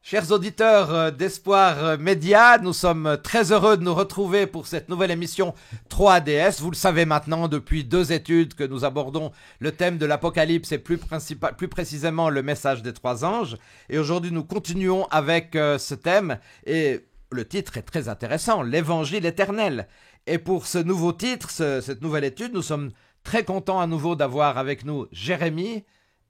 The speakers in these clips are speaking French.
Chers auditeurs d'Espoir Média, nous sommes très heureux de nous retrouver pour cette nouvelle émission 3ADS. Vous le savez maintenant, depuis 2 études que nous abordons le thème de l'Apocalypse et plus précisément le message des 3 anges. Et aujourd'hui, nous continuons avec ce thème et le titre est très intéressant, l'Évangile éternel. Et pour ce nouveau titre, cette nouvelle étude, nous sommes très contents à nouveau d'avoir avec nous Jérémie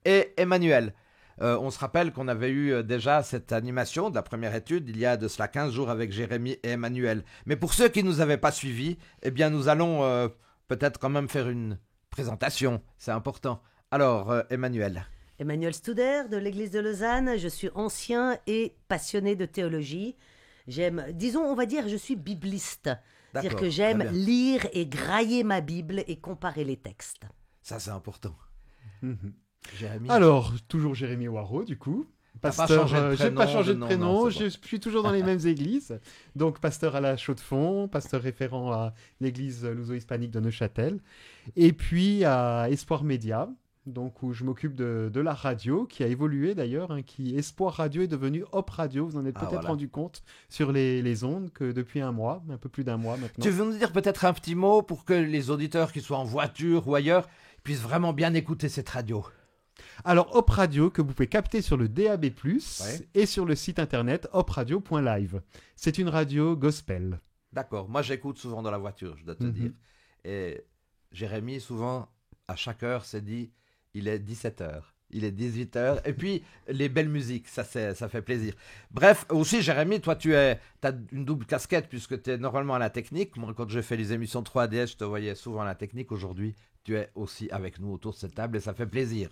et Emmanuel. On se rappelle qu'on avait eu déjà cette animation de la première étude il y a de cela 15 jours avec Jérémie et Emmanuel. Mais pour ceux qui ne nous avaient pas suivis, eh bien nous allons peut-être quand même faire une présentation, c'est important. Alors, Emmanuel. Emmanuel Studer de l'église de Lausanne, je suis ancien et passionné de théologie. On va dire, je suis bibliste. C'est-à-dire que j'aime lire et grailler ma Bible et comparer les textes. Ça, c'est important. Jérémie. Alors, toujours Jérémie Waro, du coup. Pasteur, j'ai pas changé de prénom, je suis toujours dans les mêmes églises. Donc, pasteur à la Chaux-de-Fonds, pasteur référent à l'église luso-hispanique de Neuchâtel. Et puis à Espoir Média, donc où je m'occupe de la radio, qui a évolué d'ailleurs, qui Espoir Radio est devenu Hop Radio. Vous en êtes peut-être rendu compte sur les ondes que depuis un peu plus d'un mois maintenant. Tu veux nous dire peut-être un petit mot pour que les auditeurs qui soient en voiture ou ailleurs puissent vraiment bien écouter cette radio? Alors, Hop Radio, que vous pouvez capter sur le DAB+, et sur le site internet hopradio.live. C'est une radio gospel. D'accord. Moi, j'écoute souvent dans la voiture, je dois te dire. Et Jérémie, souvent, à chaque heure, s'est dit, il est 17h, il est 18h. Et puis, les belles musiques, ça fait plaisir. Bref, aussi, Jérémie, toi, tu as une double casquette, puisque tu es normalement à la technique. Moi, quand je fais les émissions 3ADS, je te voyais souvent à la technique. Aujourd'hui, tu es aussi avec nous autour de cette table et ça fait plaisir.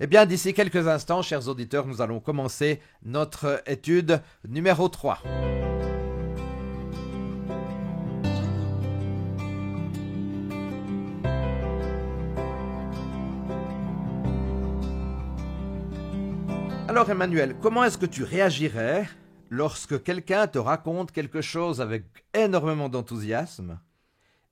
Eh bien, d'ici quelques instants, chers auditeurs, nous allons commencer notre étude numéro 3. Alors, Emmanuel, comment est-ce que tu réagirais lorsque quelqu'un te raconte quelque chose avec énormément d'enthousiasme?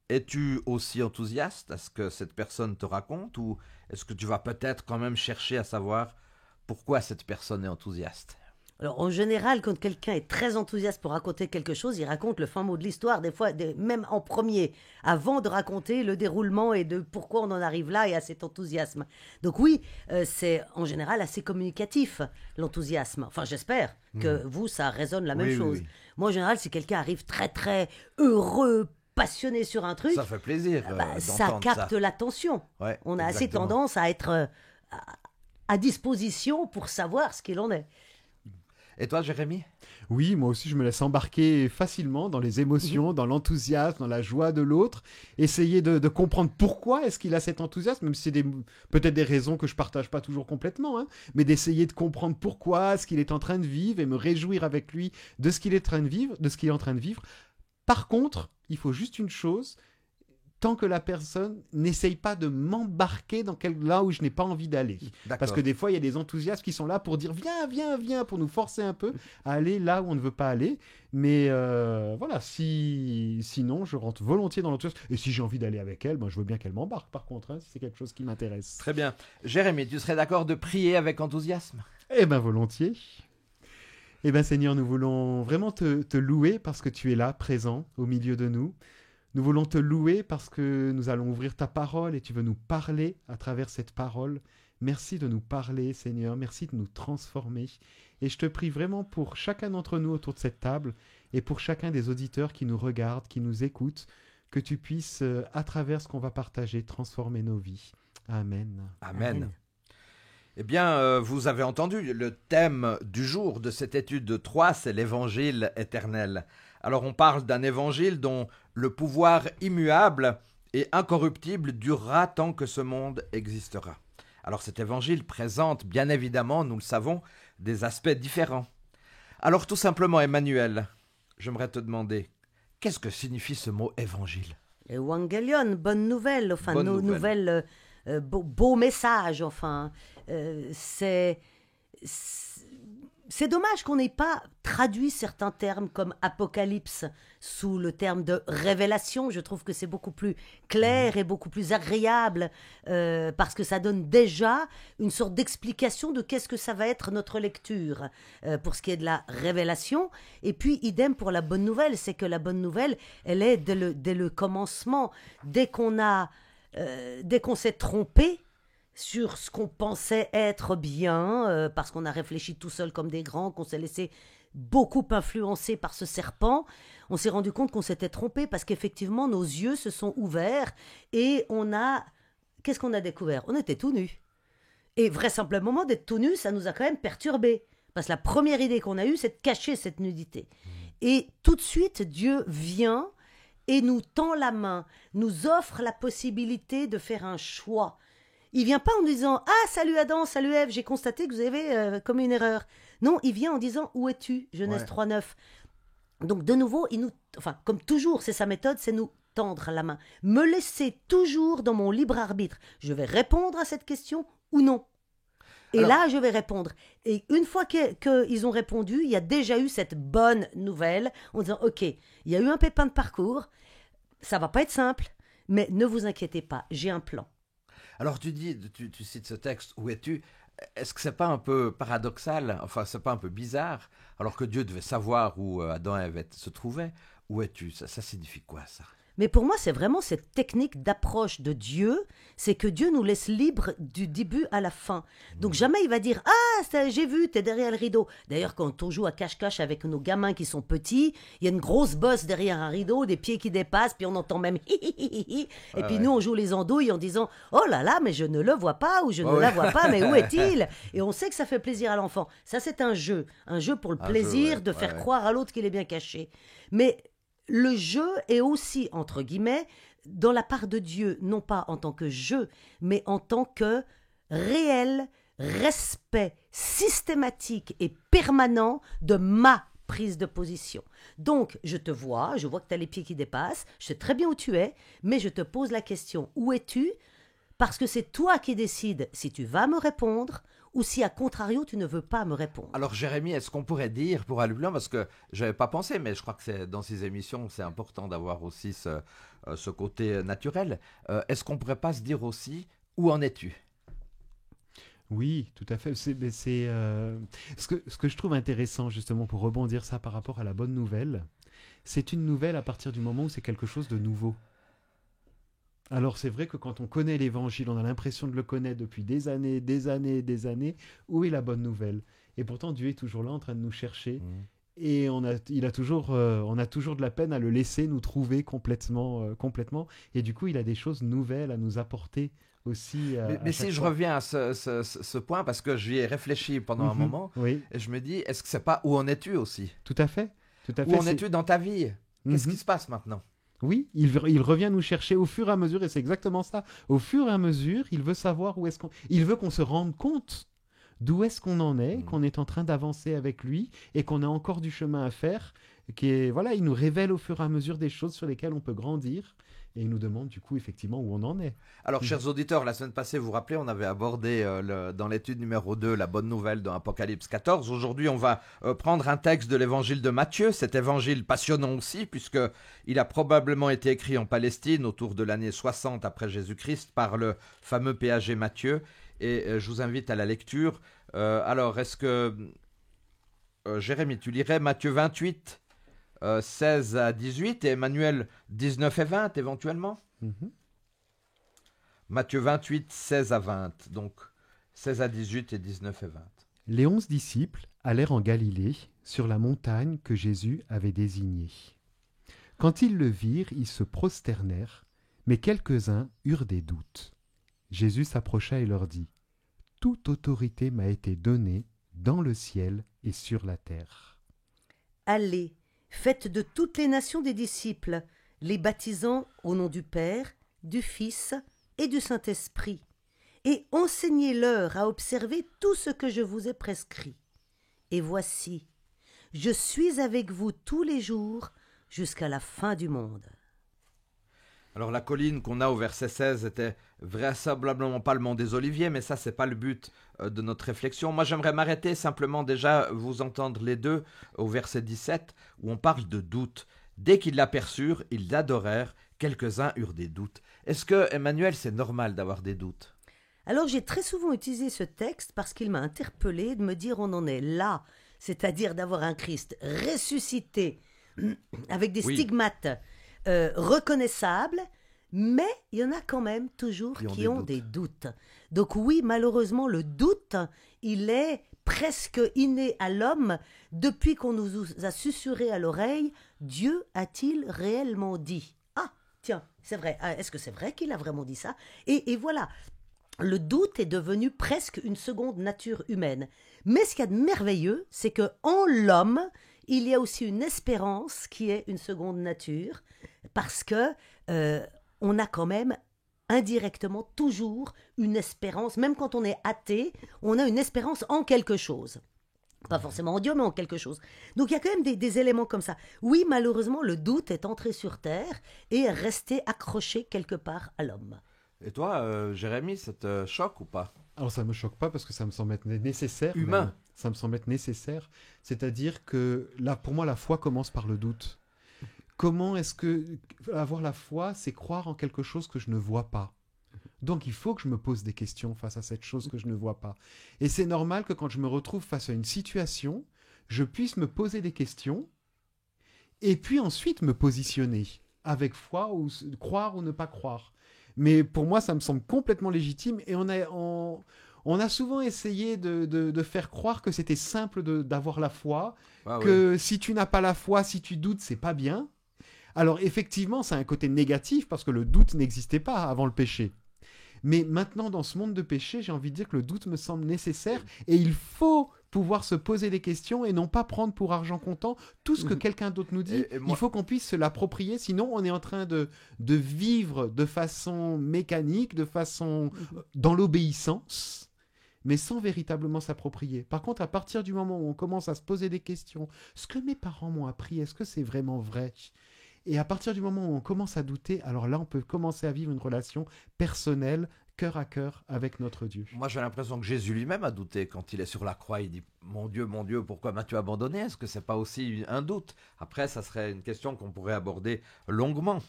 Es-tu aussi enthousiaste à ce que cette personne te raconte ou est-ce que tu vas peut-être quand même chercher à savoir pourquoi cette personne est enthousiaste? Alors, en général, quand quelqu'un est très enthousiaste pour raconter quelque chose, il raconte le fin mot de l'histoire, des fois, même en premier, avant de raconter le déroulement et de pourquoi on en arrive là et à cet enthousiasme. Donc oui, c'est en général assez communicatif, l'enthousiasme. Enfin, j'espère que vous, ça résonne la même chose. Oui. Moi, en général, si quelqu'un arrive très, très heureux, passionné sur un truc, ça fait plaisir. Ça capte l'attention. Ouais, on a assez tendance à être à disposition pour savoir ce qu'il en est. Et toi, Jérémie? Oui, moi aussi, je me laisse embarquer facilement dans les émotions, dans l'enthousiasme, dans la joie de l'autre. Essayer de comprendre pourquoi est-ce qu'il a cet enthousiasme, même si c'est peut-être des raisons que je partage pas toujours complètement, mais d'essayer de comprendre pourquoi ce qu'il est en train de vivre et me réjouir avec lui de ce qu'il est en train de vivre. Par contre, il faut juste une chose, tant que la personne n'essaye pas de m'embarquer là où je n'ai pas envie d'aller. D'accord. Parce que des fois, il y a des enthousiastes qui sont là pour dire « viens », pour nous forcer un peu à aller là où on ne veut pas aller. Mais voilà, sinon, je rentre volontiers dans l'enthousiasme. Et si j'ai envie d'aller avec elle, je veux bien qu'elle m'embarque, par contre, si c'est quelque chose qui m'intéresse. Très bien. Jérémie, tu serais d'accord de prier avec enthousiasme? Eh bien, volontiers. Eh bien, Seigneur, nous voulons vraiment te louer parce que tu es là, présent, au milieu de nous. Nous voulons te louer parce que nous allons ouvrir ta parole et tu veux nous parler à travers cette parole. Merci de nous parler, Seigneur. Merci de nous transformer. Et je te prie vraiment pour chacun d'entre nous autour de cette table et pour chacun des auditeurs qui nous regardent, qui nous écoutent, que tu puisses, à travers ce qu'on va partager, transformer nos vies. Amen. Amen. Eh bien, vous avez entendu, le thème du jour de cette étude de 3, c'est l'évangile éternel. Alors, on parle d'un évangile dont le pouvoir immuable et incorruptible durera tant que ce monde existera. Alors, cet évangile présente, bien évidemment, nous le savons, des aspects différents. Alors, tout simplement, Emmanuel, j'aimerais te demander, qu'est-ce que signifie ce mot évangile? Evangelion, bonne nouvelle, enfin, nouvelle, beau message, enfin. C'est dommage qu'on n'ait pas traduit certains termes comme apocalypse sous le terme de révélation. Je trouve que c'est beaucoup plus clair et beaucoup plus agréable parce que ça donne déjà une sorte d'explication de qu'est-ce que ça va être notre lecture pour ce qui est de la révélation. Et puis, idem pour la bonne nouvelle, c'est que la bonne nouvelle, elle est dès le commencement, dès qu'on s'est trompé sur ce qu'on pensait être bien, parce qu'on a réfléchi tout seul comme des grands, qu'on s'est laissé beaucoup influencer par ce serpent, on s'est rendu compte qu'on s'était trompé parce qu'effectivement nos yeux se sont ouverts et qu'est-ce qu'on a découvert? On était tout nus. Et vraisemblablement d'être tout nus, ça nous a quand même perturbés. Parce que la première idée qu'on a eue, c'est de cacher cette nudité. Et tout de suite, Dieu vient et nous tend la main, nous offre la possibilité de faire un choix. Il vient pas en disant « Ah, salut Adam, salut Ève, j'ai constaté que vous avez commis une erreur. » Non, il vient en disant « Où es-tu » Genèse 3,9. Donc, de nouveau, comme toujours, c'est sa méthode, c'est nous tendre la main. Me laisser toujours dans mon libre arbitre. Je vais répondre à cette question ou non. Et là, je vais répondre. Et une fois qu'ils ont répondu, il y a déjà eu cette bonne nouvelle en disant « Ok, il y a eu un pépin de parcours, ça va pas être simple, mais ne vous inquiétez pas, j'ai un plan. » Alors tu cites ce texte, où es-tu? Est-ce que c'est pas un peu paradoxal, enfin c'est pas un peu bizarre, alors que Dieu devait savoir où Adam et Ève se trouvaient? Où es-tu? Ça signifie quoi ça? Mais pour moi, c'est vraiment cette technique d'approche de Dieu, c'est que Dieu nous laisse libres du début à la fin. Donc jamais il va dire « Ah, j'ai vu, t'es derrière le rideau ». D'ailleurs, quand on joue à cache-cache avec nos gamins qui sont petits, il y a une grosse bosse derrière un rideau, des pieds qui dépassent, puis on entend même « hi hi hi hi ». Et puis nous, on joue les andouilles en disant « Oh là là, mais je ne le vois pas » ou « Je ne la vois pas, mais où est-il ?» Et on sait que ça fait plaisir à l'enfant. Ça, c'est un jeu pour le plaisir de faire croire à l'autre qu'il est bien caché. Mais le jeu est aussi, entre guillemets, dans la part de Dieu, non pas en tant que jeu, mais en tant que réel respect systématique et permanent de ma prise de position. Donc, je vois que tu as les pieds qui dépassent, je sais très bien où tu es, mais je te pose la question, où es-tu? Parce que c'est toi qui décides si tu vas me répondre ou si, à contrario, tu ne veux pas me répondre. Alors, Jérémy, est-ce qu'on pourrait dire, pour aller plus loin, parce que je n'avais pas pensé, mais je crois que dans ces émissions, c'est important d'avoir aussi ce côté naturel. Est-ce qu'on ne pourrait pas se dire aussi, où en es-tu? Oui, tout à fait. Ce que je trouve intéressant, justement, pour rebondir ça par rapport à la bonne nouvelle, c'est une nouvelle à partir du moment où c'est quelque chose de nouveau. Alors c'est vrai que quand on connaît l'Évangile, on a l'impression de le connaître depuis des années, où est la bonne nouvelle? Et pourtant Dieu est toujours là en train de nous chercher, et on a toujours de la peine à le laisser nous trouver complètement, et du coup il a des choses nouvelles à nous apporter aussi. Mais si je reviens à ce point, parce que j'y ai réfléchi pendant un moment, et je me dis, est-ce que c'est pas où en es-tu aussi? Tout à fait. Où en es-tu dans ta vie? Qu'est-ce qui se passe maintenant? Oui, il revient nous chercher au fur et à mesure, et c'est exactement ça. Au fur et à mesure, il veut savoir il veut qu'on se rende compte d'où est-ce qu'on en est, qu'on est en train d'avancer avec lui, et qu'on a encore du chemin à faire. Il nous révèle au fur et à mesure des choses sur lesquelles on peut grandir, et il nous demande du coup effectivement où on en est. Alors, chers auditeurs, la semaine passée, vous vous rappelez, on avait abordé dans l'étude numéro 2 la bonne nouvelle dans Apocalypse 14. Aujourd'hui, on va prendre un texte de l'évangile de Matthieu, cet évangile passionnant aussi, puisqu'il a probablement été écrit en Palestine autour de l'année 60 après Jésus-Christ par le fameux péager Matthieu. Et je vous invite à la lecture. Alors, est-ce que, Jérémy, tu lirais Matthieu 28 16 à 18 et Emmanuel 19 et 20 éventuellement? Matthieu 28, 16 à 20, donc 16 à 18 et 19 et 20. Les 11 disciples allèrent en Galilée, sur la montagne que Jésus avait désignée. Quand ils le virent, ils se prosternèrent, mais quelques-uns eurent des doutes. Jésus s'approcha et leur dit : « Toute autorité m'a été donnée dans le ciel et sur la terre. Allez, faites de toutes les nations des disciples, les baptisant au nom du Père, du Fils et du Saint-Esprit, et enseignez-leur à observer tout ce que je vous ai prescrit. Et voici, je suis avec vous tous les jours jusqu'à la fin du monde. » Alors la colline qu'on a au verset 16 était vraisemblablement pas le mont des Oliviers, mais ça c'est pas le but de notre réflexion. Moi j'aimerais m'arrêter simplement déjà vous entendre les deux au verset 17 où on parle de doute. Dès qu'ils l'aperçurent, ils l'adorèrent, quelques-uns eurent des doutes. Est-ce que Emmanuel c'est normal d'avoir des doutes? Alors j'ai très souvent utilisé ce texte parce qu'il m'a interpellé de me dire on en est là, c'est-à-dire d'avoir un Christ ressuscité avec des Oui. stigmates reconnaissables, mais il y en a quand même toujours Qui ont qui des ont doutes. des doutes. Donc oui, malheureusement, le doute, il est presque inné à l'homme depuis qu'on nous a susurré à l'oreille « Dieu a-t-il réellement dit ?» Ah, tiens, c'est vrai. Ah, est-ce que c'est vrai qu'il a vraiment dit ça ? Et voilà. Le doute est devenu presque une seconde nature humaine. Mais ce qu'il y a de merveilleux, c'est que en l'homme, il y a aussi une espérance qui est une seconde nature, parce que on a quand même indirectement toujours une espérance, même quand on est athée, on a une espérance en quelque chose. Pas forcément en Dieu, mais en quelque chose. Donc il y a quand même des éléments comme ça. Oui, malheureusement, le doute est entré sur terre et est resté accroché quelque part à l'homme. Et toi, Jérémy, ça te choque ou pas? Alors ça me choque pas parce que ça me semble être nécessaire. Humain. même. Ça me semble être nécessaire. C'est-à-dire que là, pour moi, la foi commence par le doute. Comment est-ce que avoir la foi, c'est croire en quelque chose que je ne vois pas. Donc il faut que je me pose des questions face à cette chose que je ne vois pas. Et c'est normal que quand je me retrouve face à une situation, je puisse me poser des questions et puis ensuite me positionner avec foi ou croire ou ne pas croire. Mais pour moi, ça me semble complètement légitime et on a souvent essayé de faire croire que c'était simple d'avoir la foi, Ah, oui. que si tu n'as pas la foi, si tu doutes, c'est pas bien. Alors effectivement, ça a un côté négatif parce que le doute n'existait pas avant le péché. Mais maintenant, dans ce monde de péché, j'ai envie de dire que le doute me semble nécessaire et il faut pouvoir se poser des questions et non pas prendre pour argent comptant tout ce que quelqu'un d'autre nous dit. Et moi- Il faut qu'on puisse se l'approprier, sinon on est en train de vivre de façon mécanique, de façon dans l'obéissance, mais sans véritablement s'approprier. Par contre, à partir du moment où on commence à se poser des questions, ce que mes parents m'ont appris, est-ce que c'est vraiment vrai ? Et à partir du moment où on commence à douter, alors là, on peut commencer à vivre une relation personnelle, cœur à cœur, avec notre Dieu. Moi, j'ai l'impression que Jésus lui-même a douté quand il est sur la croix. Il dit mon Dieu, pourquoi m'as-tu abandonné? Est-ce que c'est pas aussi un doute? Après, ça serait une question qu'on pourrait aborder longuement.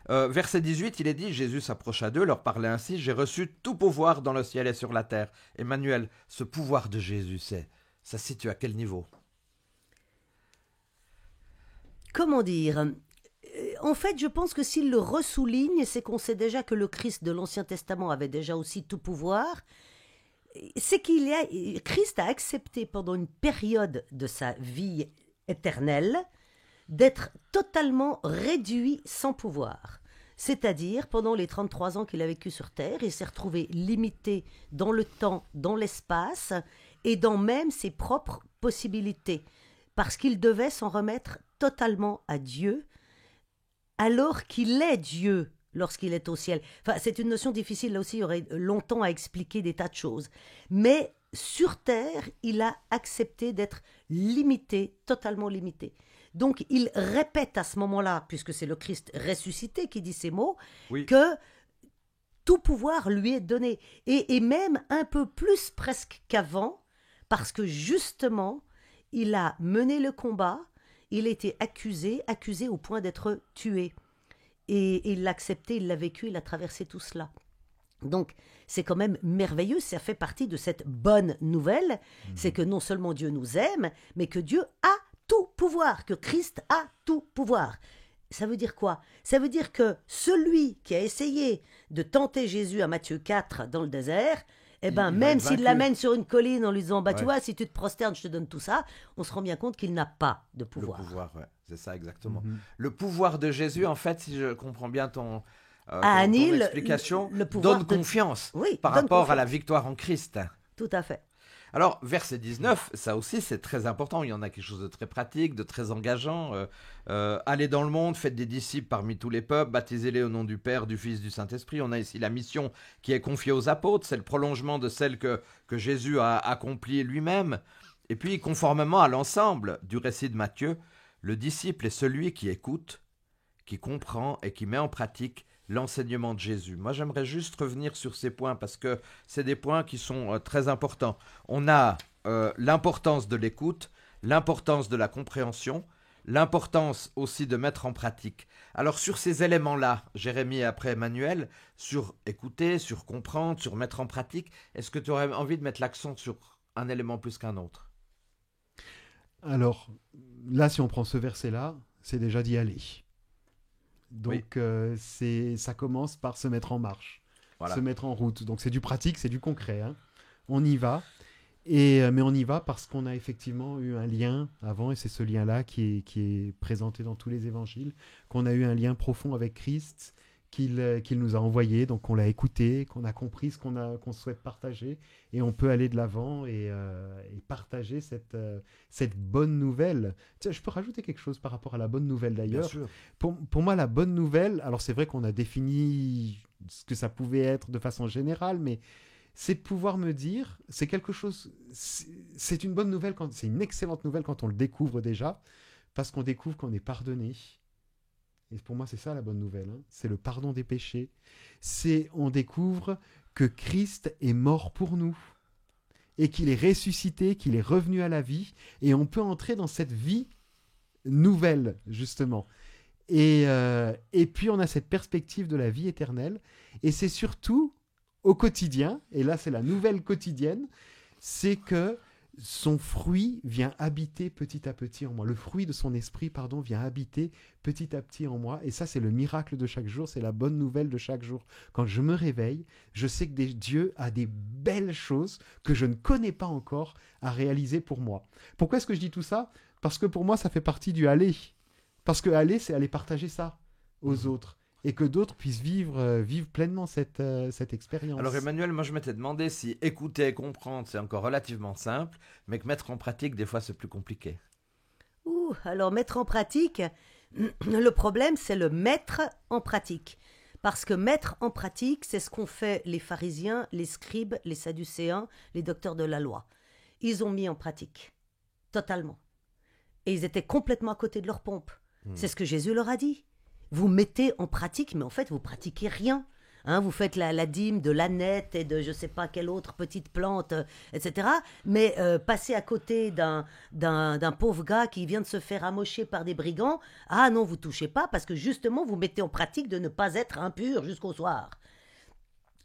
Verset 18, il est dit Jésus s'approcha d'eux, leur parlait ainsi j'ai reçu tout pouvoir dans le ciel et sur la terre. Emmanuel, ce pouvoir de Jésus, ça se situe à quel niveau? Comment dire ? En fait, je pense que s'il le ressouligne, c'est qu'on sait déjà que le Christ de l'Ancien Testament avait déjà aussi tout pouvoir. C'est Christ a accepté pendant une période de sa vie éternelle d'être totalement réduit sans pouvoir. C'est-à-dire, pendant les 33 ans qu'il a vécu sur Terre, il s'est retrouvé limité dans le temps, dans l'espace et dans même ses propres possibilités, parce qu'il devait s'en remettre totalement à Dieu, alors qu'il est Dieu lorsqu'il est au ciel. Enfin, c'est une notion difficile, là aussi, il y aurait longtemps à expliquer des tas de choses. Mais sur Terre, il a accepté d'être limité, totalement limité. Donc, il répète à ce moment-là, puisque c'est le Christ ressuscité qui dit ces mots, Oui. que tout pouvoir lui est donné. Et même un peu plus presque qu'avant, parce que justement, il a mené le combat, il a été accusé au point d'être tué. Et il l'a accepté, il l'a vécu, il a traversé tout cela. Donc, c'est quand même merveilleux, ça fait partie de cette bonne nouvelle, c'est que non seulement Dieu nous aime, mais que Dieu a tout pouvoir, que Christ a tout pouvoir. Ça veut dire quoi? Ça veut dire que celui qui a essayé de tenter Jésus à Matthieu 4 dans le désert, eh ben, Il va même être s'il vaincu. l'amène sur une colline en lui disant, bah, tu Ouais. vois, si tu te prosternes, je te donne tout ça, on se rend bien compte qu'il n'a pas de pouvoir. Le pouvoir, ouais, c'est ça exactement. Mhm. Le pouvoir de Jésus, en fait, si je comprends bien ton Annie, explication, le pouvoir donne de- confiance Oui, par donne rapport à confiance. la victoire en Christ. Tout à fait. Alors, verset 19, ça aussi c'est très important, il y en a quelque chose de très pratique, de très engageant. Allez dans le monde, faites des disciples parmi tous les peuples, baptisez-les au nom du Père, du Fils, du Saint-Esprit. On a ici la mission qui est confiée aux apôtres, c'est le prolongement de celle que Jésus a accomplie lui-même. Et puis, conformément à l'ensemble du récit de Matthieu, le disciple est celui qui écoute, qui comprend et qui met en pratique l'enseignement de Jésus. Moi, j'aimerais juste revenir sur ces points parce que c'est des points qui sont très importants. On a l'importance de l'écoute, l'importance de la compréhension, l'importance aussi de mettre en pratique. Alors sur ces éléments-là, Jérémie et après Emmanuel, sur écouter, sur comprendre, sur mettre en pratique, est-ce que tu aurais envie de mettre l'accent sur un élément plus qu'un autre? Alors, là, si on prend ce verset-là, c'est déjà d'y aller. Donc, ça commence par se mettre en marche, se mettre en route. Donc, c'est du pratique, c'est du concret. Hein. On y va. Mais on y va parce qu'on a effectivement eu un lien avant, et c'est ce lien-là qui est présenté dans tous les évangiles, qu'on a eu un lien profond avec Christ, qu'il nous a envoyé, donc qu'on l'a écouté, qu'on a compris ce qu'on souhaite partager, et on peut aller de l'avant et partager cette bonne nouvelle. Tiens, je peux rajouter quelque chose par rapport à la bonne nouvelle d'ailleurs. Bien sûr. Pour moi, la bonne nouvelle, alors c'est vrai qu'on a défini ce que ça pouvait être de façon générale, mais c'est de pouvoir me dire, c'est quelque chose, c'est une bonne nouvelle, c'est une excellente nouvelle quand on le découvre déjà, parce qu'on découvre qu'on est pardonné. Et pour moi, c'est ça la bonne nouvelle, hein. C'est le pardon des péchés. On découvre que Christ est mort pour nous, et qu'il est ressuscité, qu'il est revenu à la vie, et on peut entrer dans cette vie nouvelle, justement. Et puis, on a cette perspective de la vie éternelle, et c'est surtout au quotidien, et là c'est la nouvelle quotidienne, c'est que son fruit vient habiter petit à petit en moi. Le fruit de son esprit, vient habiter petit à petit en moi. Et ça, c'est le miracle de chaque jour, c'est la bonne nouvelle de chaque jour. Quand je me réveille, je sais que Dieu a des belles choses que je ne connais pas encore à réaliser pour moi. Pourquoi est-ce que je dis tout ça? Parce que pour moi, ça fait partie du aller. Parce que aller, c'est aller partager ça aux autres. Et que d'autres puissent vivre pleinement cette expérience. Alors Emmanuel, moi je m'étais demandé si écouter et comprendre c'est encore relativement simple, mais que mettre en pratique des fois c'est plus compliqué. Alors mettre en pratique, le problème c'est le mettre en pratique. Parce que mettre en pratique, c'est ce qu'ont fait les pharisiens, les scribes, les sadducéens, les docteurs de la loi. Ils ont mis en pratique, totalement. Et ils étaient complètement à côté de leur pompe. C'est ce que Jésus leur a dit. Vous mettez en pratique, mais en fait, vous pratiquez rien. Hein, vous faites la dîme de l'ânette et de je ne sais pas quelle autre petite plante, etc. Mais passer à côté d'un pauvre gars qui vient de se faire amocher par des brigands, ah non, vous touchez pas parce que justement, vous mettez en pratique de ne pas être impur jusqu'au soir.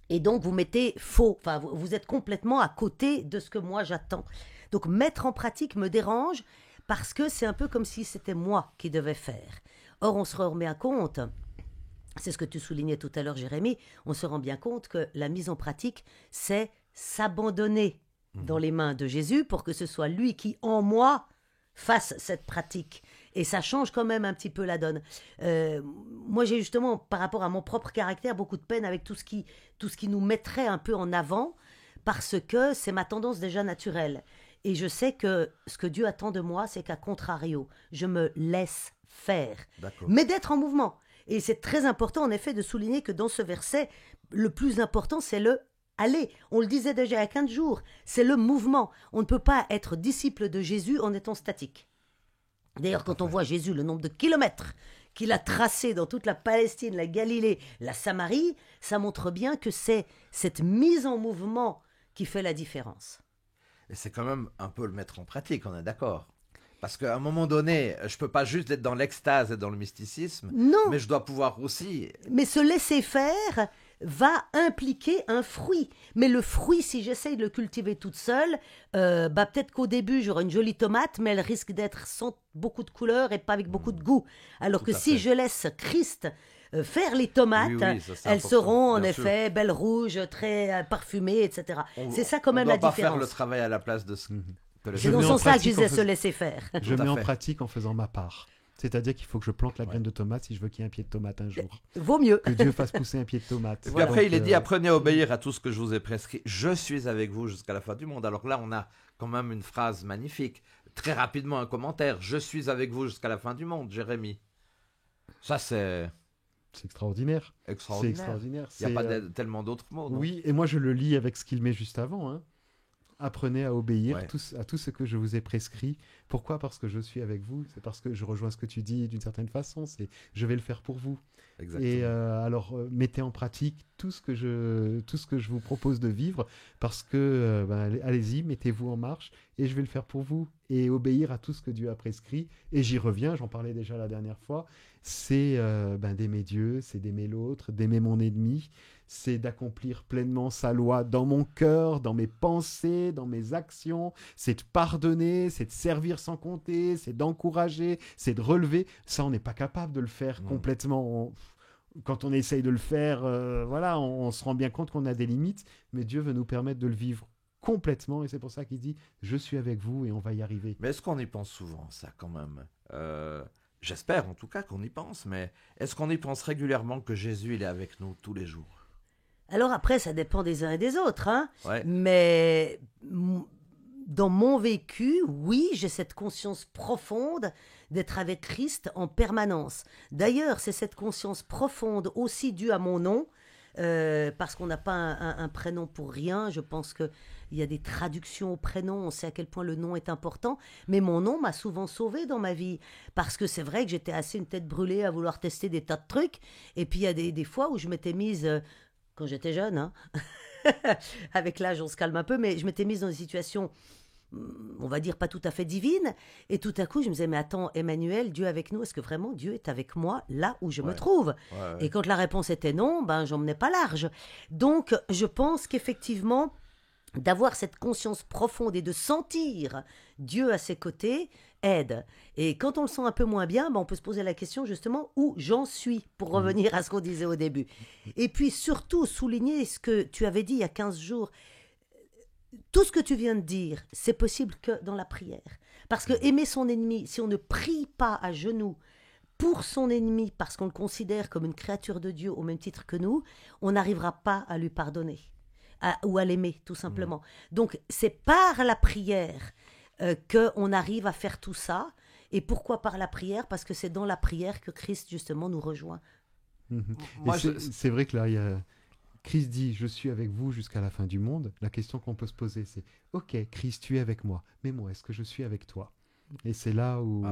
Et donc, vous mettez faux. Enfin, vous êtes complètement à côté de ce que moi j'attends. Donc, mettre en pratique me dérange parce que c'est un peu comme si c'était moi qui devais faire. Or, on se rend bien compte, c'est ce que tu soulignais tout à l'heure, Jérémie, on se rend bien compte que la mise en pratique, c'est s'abandonner dans les mains de Jésus pour que ce soit lui qui, en moi, fasse cette pratique. Et ça change quand même un petit peu la donne. Moi, j'ai justement, par rapport à mon propre caractère, beaucoup de peine avec tout ce qui nous mettrait un peu en avant, parce que c'est ma tendance déjà naturelle. Et je sais que ce que Dieu attend de moi, c'est qu'à contrario, je me laisse faire, mais d'être en mouvement. Et c'est très important, en effet, de souligner que dans ce verset, le plus important, c'est le aller. On le disait déjà il y a 15 jours, c'est le mouvement. On ne peut pas être disciple de Jésus en étant statique. D'ailleurs, quand on voit Jésus, le nombre de kilomètres qu'il a tracé dans toute la Palestine, la Galilée, la Samarie, ça montre bien que c'est cette mise en mouvement qui fait la différence. Et c'est quand même un peu le mettre en pratique, on est d'accord. Parce qu'à un moment donné, je ne peux pas juste être dans l'extase et dans le mysticisme, non. Mais je dois pouvoir aussi... Mais se laisser faire va impliquer un fruit. Mais le fruit, si j'essaye de le cultiver toute seule, peut-être qu'au début, j'aurai une jolie tomate, mais elle risque d'être sans beaucoup de couleurs et pas avec beaucoup de goût. Alors que si je laisse Christ faire les tomates, elles seront en effet belles rouges, très parfumées, etc. C'est ça quand même la différence. On ne doit pas faire le travail à la place de ce... C'est dans ça que je disais se laisser faire. Je mets en pratique en faisant ma part. C'est-à-dire qu'il faut que je plante la graine de tomate si je veux qu'il y ait un pied de tomate un jour. Vaut mieux. Que Dieu fasse pousser un pied de tomate. Et puis après, il est dit, apprenez à obéir à tout ce que je vous ai prescrit. Je suis avec vous jusqu'à la fin du monde. Alors là, on a quand même une phrase magnifique. Très rapidement, un commentaire. Je suis avec vous jusqu'à la fin du monde, Jérémie. Ça, c'est... C'est extraordinaire. C'est extraordinaire. Il n'y a pas tellement d'autres mots. Non? Oui, et moi je le lis avec ce qu'il met juste avant. Hein. apprenez à obéir Ouais. à tout ce que je vous ai prescrit. Pourquoi ? Parce que je suis avec vous. C'est parce que je rejoins ce que tu dis d'une certaine façon. C'est je vais le faire pour vous. Exactement. Et alors, mettez en pratique tout ce que je vous propose de vivre, parce que, allez-y, mettez-vous en marche, et je vais le faire pour vous, et obéir à tout ce que Dieu a prescrit. Et j'y reviens, j'en parlais déjà la dernière fois, c'est d'aimer Dieu, c'est d'aimer l'autre, d'aimer mon ennemi, c'est d'accomplir pleinement sa loi dans mon cœur, dans mes pensées, dans mes actions, c'est de pardonner, c'est de servir sans compter, c'est d'encourager, c'est de relever. Ça, on n'est pas capable de le faire complètement. Quand on essaye de le faire, on se rend bien compte qu'on a des limites, mais Dieu veut nous permettre de le vivre complètement, et c'est pour ça qu'il dit « Je suis avec vous et on va y arriver ». Mais est-ce qu'on y pense souvent, ça, quand même J'espère, en tout cas, qu'on y pense, mais est-ce qu'on y pense régulièrement que Jésus, il est avec nous tous les jours? Alors après, ça dépend des uns et des autres, hein. Ouais. Mais dans mon vécu, oui, j'ai cette conscience profonde d'être avec Christ en permanence. D'ailleurs, c'est cette conscience profonde aussi due à mon nom, parce qu'on n'a pas un prénom pour rien. Je pense qu'il y a des traductions au prénom, on sait à quel point le nom est important, mais mon nom m'a souvent sauvée dans ma vie, parce que c'est vrai que j'étais assez une tête brûlée à vouloir tester des tas de trucs, et puis il y a des fois où je m'étais mise, quand j'étais jeune, hein, avec l'âge on se calme un peu, mais je m'étais mise dans des situations, on va dire, pas tout à fait divines, et tout à coup je me disais, mais attends, Emmanuel, Dieu avec nous, est-ce que vraiment Dieu est avec moi là où je me trouve? Et quand la réponse était non, ben j'en menais pas large. Donc je pense qu'effectivement, d'avoir cette conscience profonde et de sentir Dieu à ses côtés aide. Et quand on le sent un peu moins bien, ben on peut se poser la question justement où j'en suis, pour revenir à ce qu'on disait au début. Et puis surtout souligner ce que tu avais dit il y a 15 jours. Tout ce que tu viens de dire, c'est possible que dans la prière. Parce que aimer son ennemi, si on ne prie pas à genoux pour son ennemi, parce qu'on le considère comme une créature de Dieu au même titre que nous, on n'arrivera pas à lui pardonner. Ou à l'aimer, tout simplement. Donc, c'est par la prière qu'on arrive à faire tout ça. Et pourquoi par la prière? Parce que c'est dans la prière que Christ, justement, nous rejoint. Moi, c'est vrai que là, il y a... Christ dit « Je suis avec vous jusqu'à la fin du monde ». La question qu'on peut se poser, c'est « Ok, Christ, tu es avec moi, mais moi, est-ce que je suis avec toi ?» Et c'est là où...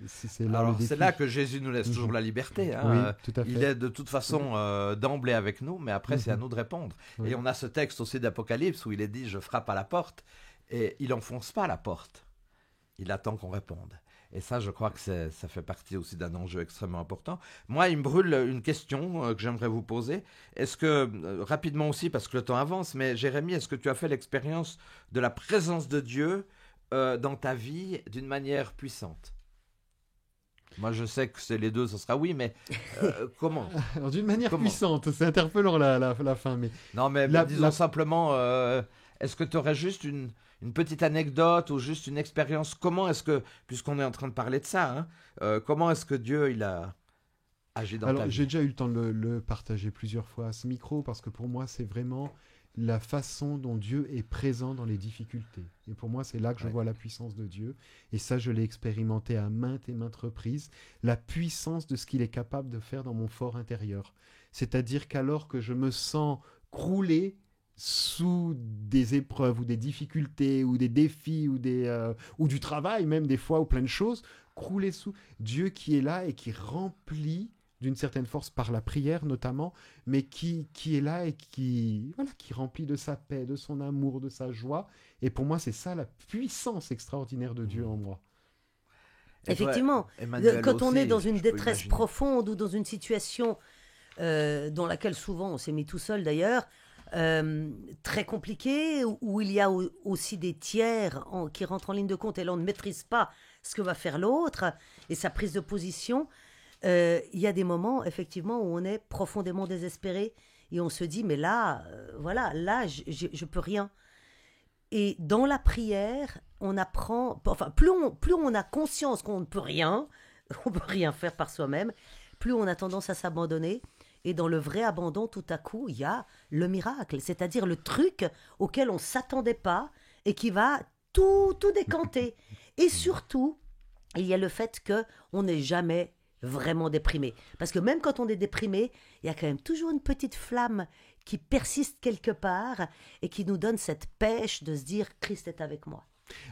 c'est là, Alors, c'est là que Jésus nous laisse toujours la liberté. Hein. Oui, tout à fait. Il est de toute façon d'emblée avec nous, mais après, c'est à nous de répondre. Oui. Et on a ce texte aussi d'Apocalypse où il est dit « Je frappe à la porte ». Et il n'enfonce pas la porte. Il attend qu'on réponde. Et ça, je crois que ça fait partie aussi d'un enjeu extrêmement important. Moi, il me brûle une question que j'aimerais vous poser. Est-ce que, rapidement aussi, parce que le temps avance, mais Jérémie, est-ce que tu as fait l'expérience de la présence de Dieu dans ta vie d'une manière puissante? Moi, je sais que c'est les deux, ce sera oui, mais comment? Alors, d'une manière puissante, c'est interpellant la fin, mais... Non, mais disons simplement, est-ce que tu aurais juste une petite anecdote ou juste une expérience? Comment est-ce que, puisqu'on est en train de parler de ça, comment est-ce que Dieu, il a agi dans ta vie? J'ai déjà eu le temps de le partager plusieurs fois à ce micro, parce que pour moi, c'est vraiment la façon dont Dieu est présent dans les difficultés. Et pour moi, c'est là que je vois la puissance de Dieu. Et ça, je l'ai expérimenté à maintes et maintes reprises. La puissance de ce qu'il est capable de faire dans mon fort intérieur. C'est-à-dire qu'alors que je me sens croulé sous des épreuves ou des difficultés ou des défis ou du travail même des fois ou plein de choses, croulé sous Dieu qui est là et qui remplit d'une certaine force par la prière notamment, mais qui est là et qui remplit de sa paix, de son amour, de sa joie. Et pour moi, c'est ça la puissance extraordinaire de Dieu en moi. Effectivement, Emmanuel quand on aussi, est dans une détresse imaginer. profonde ou dans une situation dans laquelle souvent on s'est mis tout seul d'ailleurs, très compliquée, où il y a aussi des tiers qui rentrent en ligne de compte et là on ne maîtrise pas ce que va faire l'autre et sa prise de position. Il y a des moments effectivement où on est profondément désespéré et on se dit mais là, là je peux rien. Et dans la prière, on apprend, enfin plus on a conscience qu'on ne peut rien, on peut rien faire par soi-même, plus on a tendance à s'abandonner. Et dans le vrai abandon, tout à coup, il y a le miracle, c'est-à-dire le truc auquel on ne s'attendait pas et qui va tout décanter. Et surtout, il y a le fait qu'on n'est jamais vraiment déprimé. Parce que même quand on est déprimé, il y a quand même toujours une petite flamme qui persiste quelque part et qui nous donne cette pêche de se dire Christ est avec moi.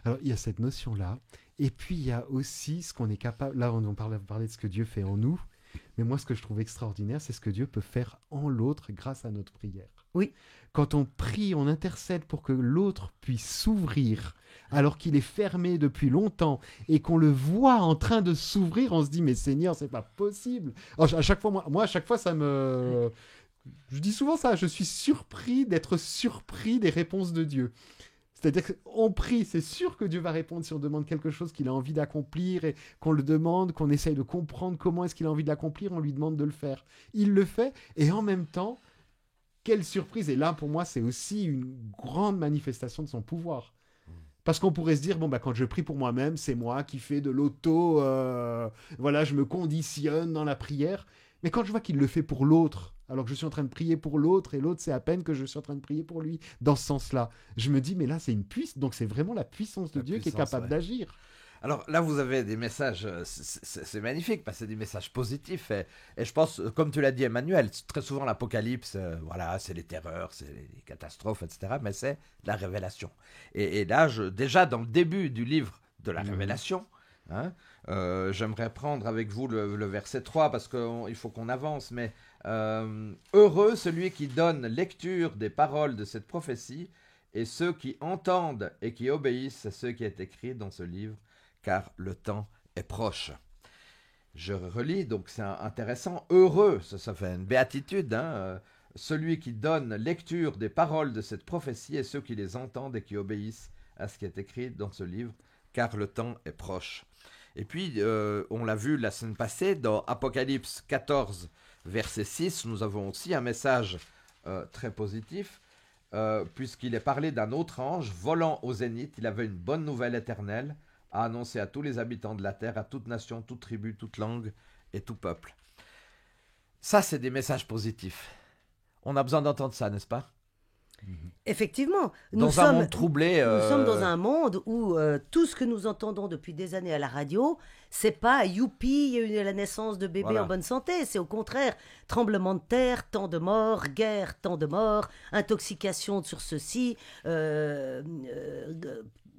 Alors, il y a cette notion-là. Et puis, il y a aussi ce qu'on est capable... Là, on parlait de ce que Dieu fait en nous. Mais moi, ce que je trouve extraordinaire, c'est ce que Dieu peut faire en l'autre grâce à notre prière. Oui. Quand on prie, on intercède pour que l'autre puisse s'ouvrir alors qu'il est fermé depuis longtemps et qu'on le voit en train de s'ouvrir, on se dit, mais Seigneur, c'est pas possible. Alors, à chaque fois, ça me... Je dis souvent ça, je suis surpris d'être surpris des réponses de Dieu. C'est-à-dire qu'on prie, c'est sûr que Dieu va répondre si on demande quelque chose qu'il a envie d'accomplir et qu'on le demande, qu'on essaye de comprendre comment est-ce qu'il a envie de l'accomplir, on lui demande de le faire. Il le fait et en même temps, quelle surprise. Et là, pour moi, c'est aussi une grande manifestation de son pouvoir. Parce qu'on pourrait se dire, bon, bah, quand je prie pour moi-même, c'est moi qui fais de l'auto, voilà, je me conditionne dans la prière. Mais quand je vois qu'il le fait pour l'autre, alors que je suis en train de prier pour l'autre, et l'autre, c'est à peine que je suis en train de prier pour lui, dans ce sens-là, je me dis, mais là, c'est une puissance, donc c'est vraiment la puissance de Dieu qui est capable d'agir. Alors là, vous avez des messages, c'est magnifique, parce que c'est des messages positifs. Et je pense, comme tu l'as dit, Emmanuel, très souvent l'Apocalypse, voilà, c'est les terreurs, c'est les catastrophes, etc. Mais c'est la révélation. Et là, déjà dans le début du livre de la révélation, hein, j'aimerais prendre avec vous le verset 3, parce qu'il faut qu'on avance, mais heureux celui qui donne lecture des paroles de cette prophétie, et ceux qui entendent et qui obéissent à ce qui est écrit dans ce livre, car le temps est proche. Je relis, donc c'est intéressant. Heureux, ça fait une béatitude, hein, celui qui donne lecture des paroles de cette prophétie et ceux qui les entendent et qui obéissent à ce qui est écrit dans ce livre, car le temps est proche. Et puis, on l'a vu la semaine passée, dans Apocalypse 14, verset 6, nous avons aussi un message très positif, puisqu'il est parlé d'un autre ange volant au zénith. Il avait une bonne nouvelle éternelle à annoncer à tous les habitants de la terre, à toute nation, toute tribu, toute langue et tout peuple. Ça, c'est des messages positifs. On a besoin d'entendre ça, n'est-ce pas ? Effectivement, dans un monde troublé. Nous sommes dans un monde où tout ce que nous entendons depuis des années à la radio, c'est pas youpi, il y a eu la naissance de bébés en bonne santé. C'est au contraire tremblement de terre, tant de morts, guerre, tant de morts, intoxication sur ceci,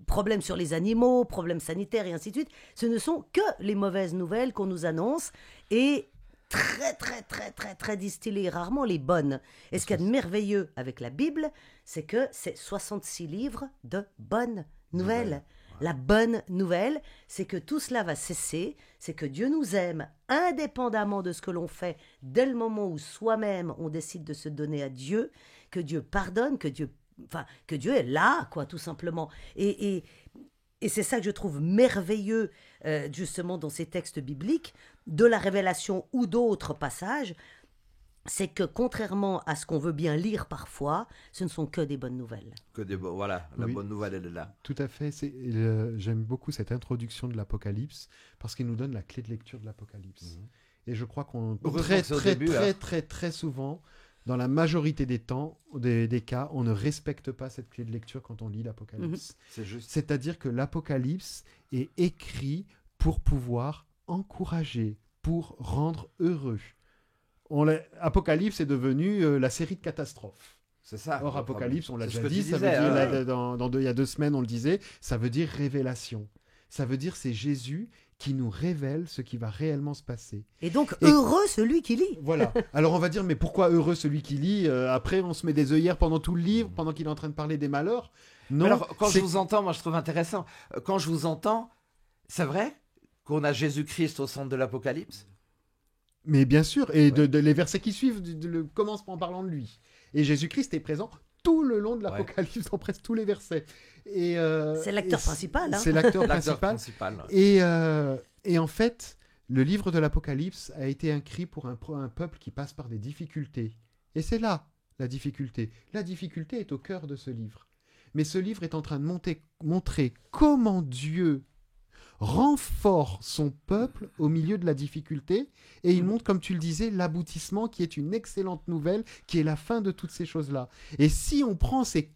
problèmes sur les animaux, problèmes sanitaires et ainsi de suite. Ce ne sont que les mauvaises nouvelles qu'on nous annonce et très distillées, rarement les bonnes. Et ce qu'il y a de merveilleux avec la Bible, c'est que c'est 66 livres de bonnes nouvelles. Voilà. La bonne nouvelle, c'est que tout cela va cesser, c'est que Dieu nous aime indépendamment de ce que l'on fait, dès le moment où soi-même on décide de se donner à Dieu, que Dieu pardonne, que Dieu est là, quoi, tout simplement. Et c'est ça que je trouve merveilleux, justement, dans ces textes bibliques, de la Révélation ou d'autres passages, c'est que, contrairement à ce qu'on veut bien lire parfois, ce ne sont que des bonnes nouvelles. Voilà, la bonne nouvelle, elle est là. Tout à fait. J'aime beaucoup cette introduction de l'Apocalypse, parce qu'il nous donne la clé de lecture de l'Apocalypse. Et je crois qu'on très souvent, dans la majorité des cas, on ne respecte pas cette clé de lecture quand on lit l'Apocalypse. C'est juste. C'est-à-dire que l'Apocalypse est écrit pour pouvoir encourager, pour rendre heureux. Apocalypse est devenu la série de catastrophes. C'est ça. Or, Apocalypse, on l'a déjà dit, ça veut dire, il y a 2 semaines, on le disait, ça veut dire révélation. Ça veut dire c'est Jésus qui nous révèle ce qui va réellement se passer. Et donc, heureux celui qui lit. Voilà. Alors, on va dire, mais pourquoi heureux celui qui lit ? Après, on se met des œillères pendant tout le livre, pendant qu'il est en train de parler des malheurs. Non. Alors, quand je vous entends, moi, je trouve intéressant. Quand je vous entends, c'est vrai qu'on a Jésus-Christ au centre de l'Apocalypse ? Mais bien sûr. Et les versets qui suivent commencent en parlant de lui. Et Jésus-Christ est présent tout le long de l'Apocalypse, dans presque tous les versets. C'est l'acteur principal. Hein. C'est l'acteur principal. Et en fait, le livre de l'Apocalypse a été écrit pour un peuple qui passe par des difficultés. Et c'est là la difficulté. La difficulté est au cœur de ce livre. Mais ce livre est en train de montrer comment Dieu renforce son peuple au milieu de la difficulté, et il montre, comme tu le disais, l'aboutissement qui est une excellente nouvelle, qui est la fin de toutes ces choses-là. Et si on prend ces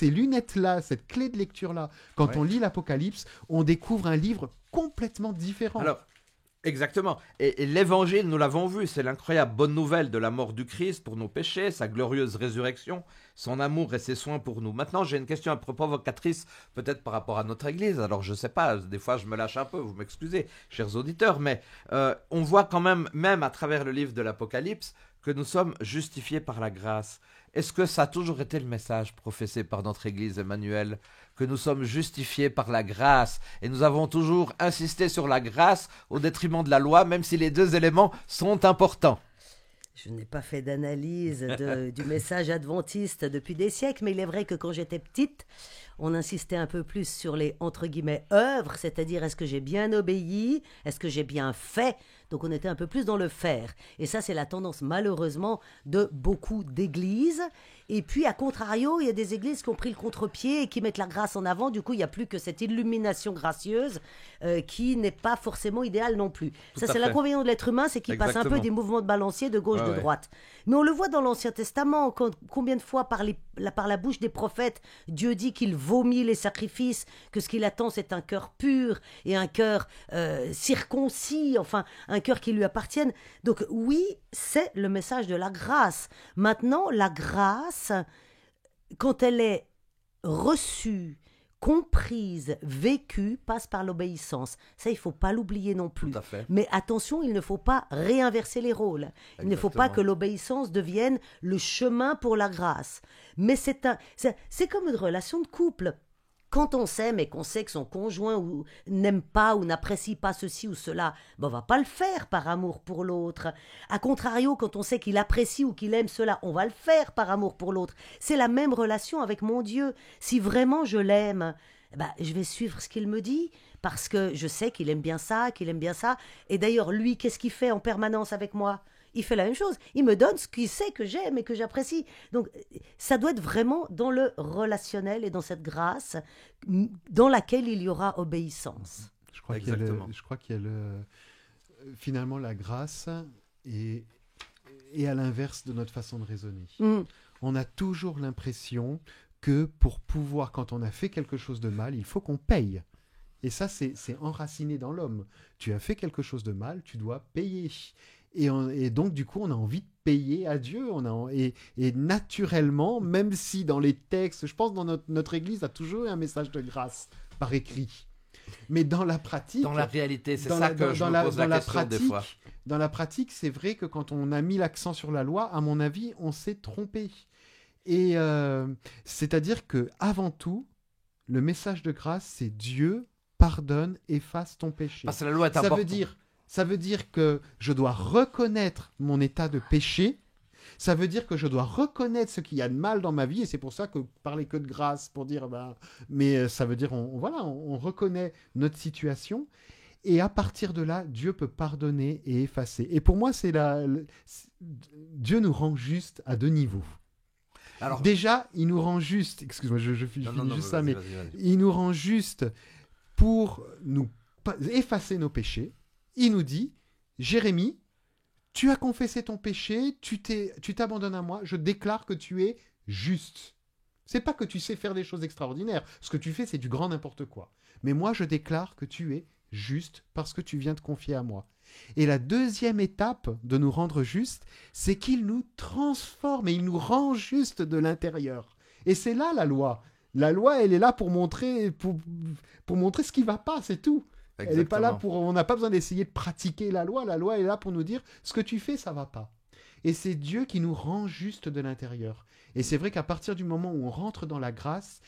lunettes-là, cette clé de lecture-là, quand on lit l'Apocalypse, on découvre un livre complètement différent. Alors, Exactement. Et l'évangile, nous l'avons vu, c'est l'incroyable bonne nouvelle de la mort du Christ pour nos péchés, sa glorieuse résurrection, son amour et ses soins pour nous. Maintenant, j'ai une question un peu provocatrice, peut-être par rapport à notre Église. Alors, je sais pas, des fois, je me lâche un peu, vous m'excusez, chers auditeurs, mais on voit quand même à travers le livre de l'Apocalypse, que nous sommes justifiés par la grâce. Est-ce que ça a toujours été le message professé par notre Église, Emmanuel, que nous sommes justifiés par la grâce, et nous avons toujours insisté sur la grâce au détriment de la loi, même si les deux éléments sont importants? Je n'ai pas fait d'analyse du message adventiste depuis des siècles, mais il est vrai que quand j'étais petite, on insistait un peu plus sur les, entre guillemets, œuvres, c'est-à-dire est-ce que j'ai bien obéi, est-ce que j'ai bien fait. Donc on était un peu plus dans le faire. Et ça, c'est la tendance, malheureusement, de beaucoup d'églises. Et puis, à contrario, il y a des églises qui ont pris le contre-pied et qui mettent la grâce en avant. Du coup, il n'y a plus que cette illumination gracieuse qui n'est pas forcément idéale non plus. Tout Ça, à c'est fait. l'inconvénient de l'être humain, c'est qu'il passe un peu Exactement. des mouvements de balancier de gauche, de Ouais. droite. Mais on le voit dans l'Ancien Testament, combien de fois par la bouche des prophètes, Dieu dit qu'il vomit les sacrifices, que ce qu'il attend c'est un cœur pur et un cœur circoncis, enfin un cœur qui lui appartienne. Donc oui, c'est le message de la grâce. Maintenant, la grâce, quand elle est reçue, comprise, vécue, passe par l'obéissance. Ça, il ne faut pas l'oublier non plus. Tout à fait. Mais attention, il ne faut pas réinverser les rôles. Il ne faut pas Exactement. que l'obéissance devienne le chemin pour la grâce. Mais c'est comme une relation de couple. Quand on s'aime et qu'on sait que son conjoint n'aime pas ou n'apprécie pas ceci ou cela, ben on va pas le faire par amour pour l'autre. A contrario, quand on sait qu'il apprécie ou qu'il aime cela, on va le faire par amour pour l'autre. C'est la même relation avec mon Dieu. Si vraiment je l'aime, ben, je vais suivre ce qu'il me dit parce que je sais qu'il aime bien ça, qu'il aime bien ça. Et d'ailleurs, lui, qu'est-ce qu'il fait en permanence avec moi ? Il fait la même chose. Il me donne ce qu'il sait que j'aime et que j'apprécie. Donc, ça doit être vraiment dans le relationnel et dans cette grâce dans laquelle il y aura obéissance. Je crois Exactement. qu'il y a finalement la grâce et à l'inverse de notre façon de raisonner. On a toujours l'impression que pour pouvoir, quand on a fait quelque chose de mal, il faut qu'on paye. Et ça, c'est enraciné dans l'homme. Tu as fait quelque chose de mal, tu dois payer. Et donc, du coup, on a envie de payer à Dieu. Et naturellement, même si dans les textes, je pense dans notre Église a toujours eu un message de grâce par écrit. Mais dans la pratique... Dans la réalité, c'est dans ça la- que je dans me la- pose dans la la question des pratique, fois. Dans la pratique, c'est vrai que quand on a mis l'accent sur la loi, à mon avis, on s'est trompé. Et c'est-à-dire que avant tout, le message de grâce, c'est Dieu pardonne, efface ton péché. Parce que la loi est Ça importante. veut dire que je dois reconnaître mon état de péché. Ça veut dire que je dois reconnaître ce qu'il y a de mal dans ma vie. Et c'est pour ça que parler que de grâce, pour dire, mais ça veut dire, on reconnaît notre situation. Et à partir de là, Dieu peut pardonner et effacer. Et pour moi, Dieu nous rend juste à deux niveaux. Alors, Déjà, il nous rend juste, excuse-moi, je finis juste ça, mais vas-y. il nous rend juste pour nous effacer nos péchés. Il nous dit, Jérémie, tu as confessé ton péché, tu t'abandonnes à moi, je déclare que tu es juste. C'est pas que tu sais faire des choses extraordinaires. Ce que tu fais, c'est du grand n'importe quoi. Mais moi, je déclare que tu es juste parce que tu viens te confier à moi. Et la deuxième étape de nous rendre justes, c'est qu'il nous transforme et il nous rend juste de l'intérieur. Et c'est là la loi. La loi, elle est là pour montrer ce qui va pas, c'est tout. Elle n'est pas là on n'a pas besoin d'essayer de pratiquer la loi. La loi est là pour nous dire ce que tu fais, ça va pas. Et c'est Dieu qui nous rend juste de l'intérieur. Et c'est vrai qu'à partir du moment où on rentre dans la grâce,